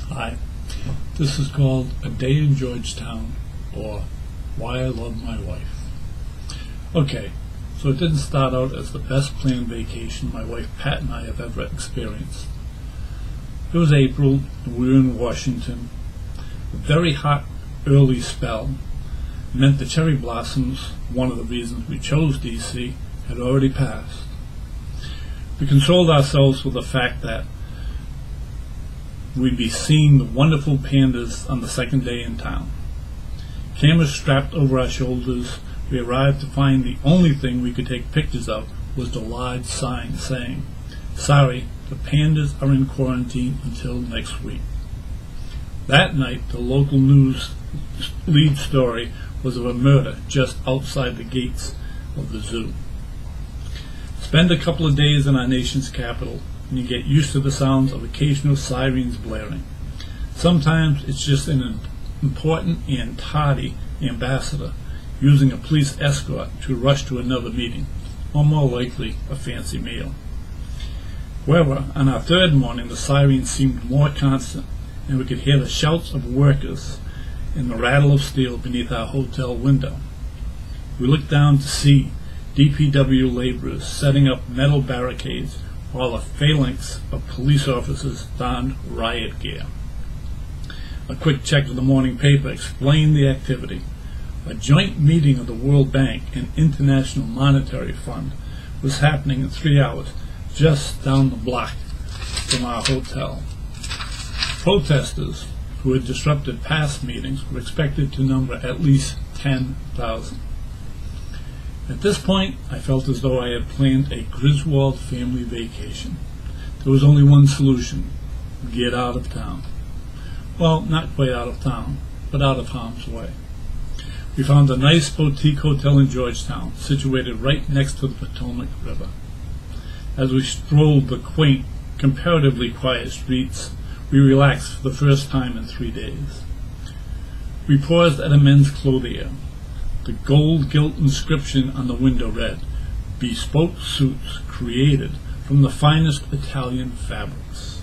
Hi, this is called A Day in Georgetown, or Why I Love My Wife. Okay, so it didn't start out as the best planned vacation my wife Pat and I have ever experienced. It was April, and we were in Washington. A very hot early spell meant the cherry blossoms, one of the reasons we chose DC, had already passed. We consoled ourselves with the fact that we'd be seeing the wonderful pandas on the second day in town. Cameras strapped over our shoulders, we arrived to find the only thing we could take pictures of was the large sign saying, "Sorry, the pandas are in quarantine until next week." That night, the local news lead story was of a murder just outside the gates of the zoo. Spend a couple of days in our nation's capital, and you get used to the sounds of occasional sirens blaring. Sometimes it's just an important and tardy ambassador using a police escort to rush to another meeting, or more likely, a fancy meal. However, on our third morning, the sirens seemed more constant, and we could hear the shouts of workers and the rattle of steel beneath our hotel window. We looked down to see DPW laborers setting up metal barricades while a phalanx of police officers donned riot gear. A quick check of the morning paper explained the activity. A joint meeting of the World Bank and International Monetary Fund was happening in 3 hours just down the block from our hotel. Protesters who had disrupted past meetings were expected to number at least 10,000. At this point, I felt as though I had planned a Griswold family vacation. There was only one solution: get out of town. Well, not quite out of town, but out of harm's way. We found a nice boutique hotel in Georgetown, situated right next to the Potomac River. As we strolled the quaint, comparatively quiet streets, we relaxed for the first time in 3 days. We paused at a men's clothier. The gold gilt inscription on the window read, "Bespoke suits created from the finest Italian fabrics."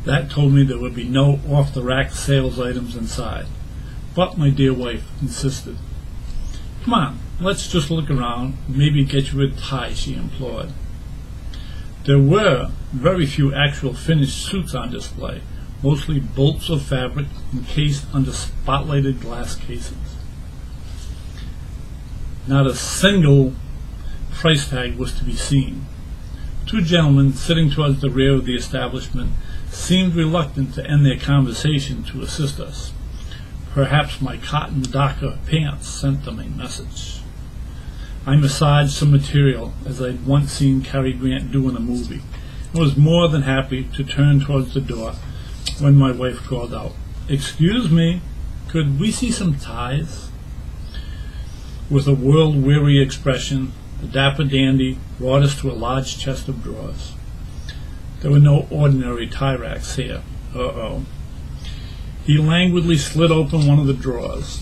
That told me there would be no off-the-rack sales items inside, but my dear wife insisted. "Come on, let's just look around, maybe get you a tie," she implored. There were very few actual finished suits on display, mostly bolts of fabric encased under spotlighted glass cases. Not a single price tag was to be seen. Two gentlemen sitting towards the rear of the establishment seemed reluctant to end their conversation to assist us. Perhaps my cotton Docker pants sent them a message. I massaged some material as I'd once seen Cary Grant do in a movie, and was more than happy to turn towards the door when my wife called out, "Excuse me, could we see some ties?" With a world-weary expression, the dapper dandy brought us to a large chest of drawers. There were no ordinary tie racks here. He languidly slid open one of the drawers.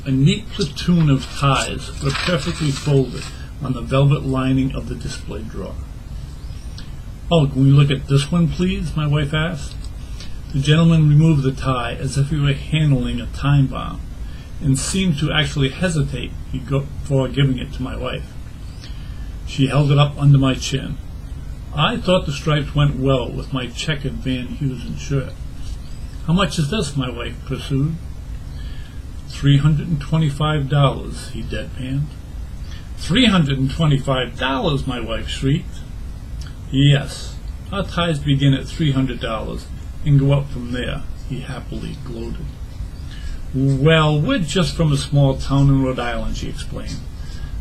A neat platoon of ties were perfectly folded on the velvet lining of the display drawer. "Oh, can we look at this one, please?" my wife asked. The gentleman removed the tie as if he were handling a time bomb, and seemed to actually hesitate before giving it to my wife. She held it up under my chin. I thought the stripes went well with my checkered Van Heusen shirt. "How much is this?" my wife pursued. $325, he deadpanned. $325, my wife shrieked. "Yes, our ties begin at $300 and go up from there," he happily gloated. "Well, we're just from a small town in Rhode Island," she explained.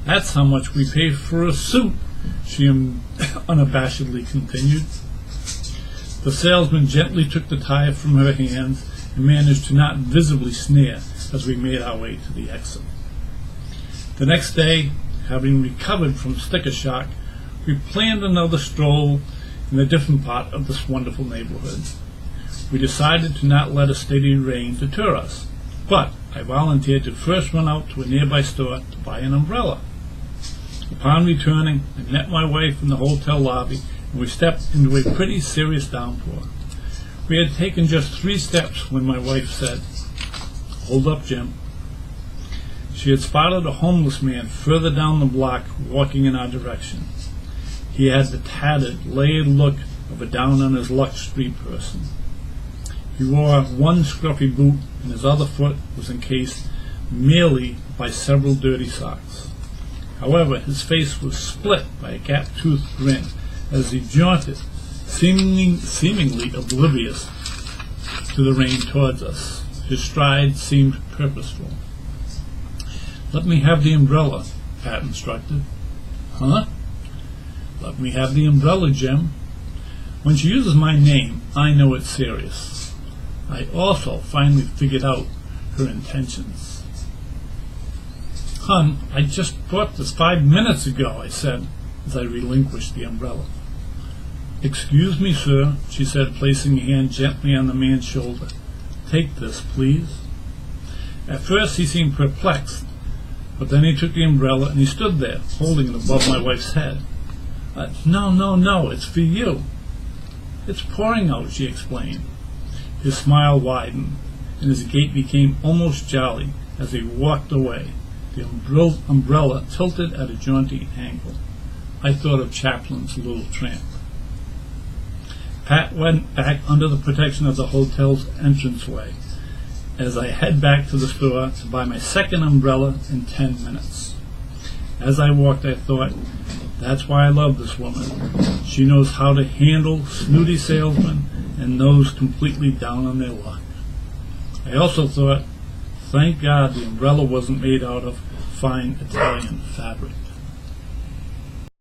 "That's how much we pay for a suit," she unabashedly continued. The salesman gently took the tie from her hands and managed to not visibly sneer as we made our way to the exit. The next day, having recovered from sticker shock, we planned another stroll in a different part of this wonderful neighborhood. We decided to not let a steady rain deter us, but I volunteered to first run out to a nearby store to buy an umbrella. Upon returning, I met my wife in the hotel lobby, and we stepped into a pretty serious downpour. We had taken just 3 steps when my wife said, "Hold up, Jim." She had spotted a homeless man further down the block walking in our direction. He had the tattered, layered look of a down-on-his-luck street person. He wore one scruffy boot, and his other foot was encased merely by several dirty socks. However, his face was split by a gap-toothed grin as he jaunted, seemingly oblivious to the rain towards us. His stride seemed purposeful. "Let me have the umbrella," Pat instructed. "Huh?" "Let me have the umbrella, Jim. When she uses my name, I know it's serious." I also finally figured out her intentions. "Hon, I just bought this 5 minutes ago," I said as I relinquished the umbrella. "Excuse me, sir," she said, placing a hand gently on the man's shoulder. "Take this, please." At first he seemed perplexed, but then he took the umbrella and he stood there, holding it above my wife's head. No, it's for you." "It's pouring out," she explained. His smile widened, and his gait became almost jolly as he walked away, the umbrella tilted at a jaunty angle. I thought of Chaplin's Little Tramp. Pat went back under the protection of the hotel's entranceway as I head back to the store to buy my second umbrella in 10 minutes. As I walked, I thought, that's why I love this woman. She knows how to handle snooty salesmen and those completely down on their luck. I also thought, thank God the umbrella wasn't made out of fine Italian fabric.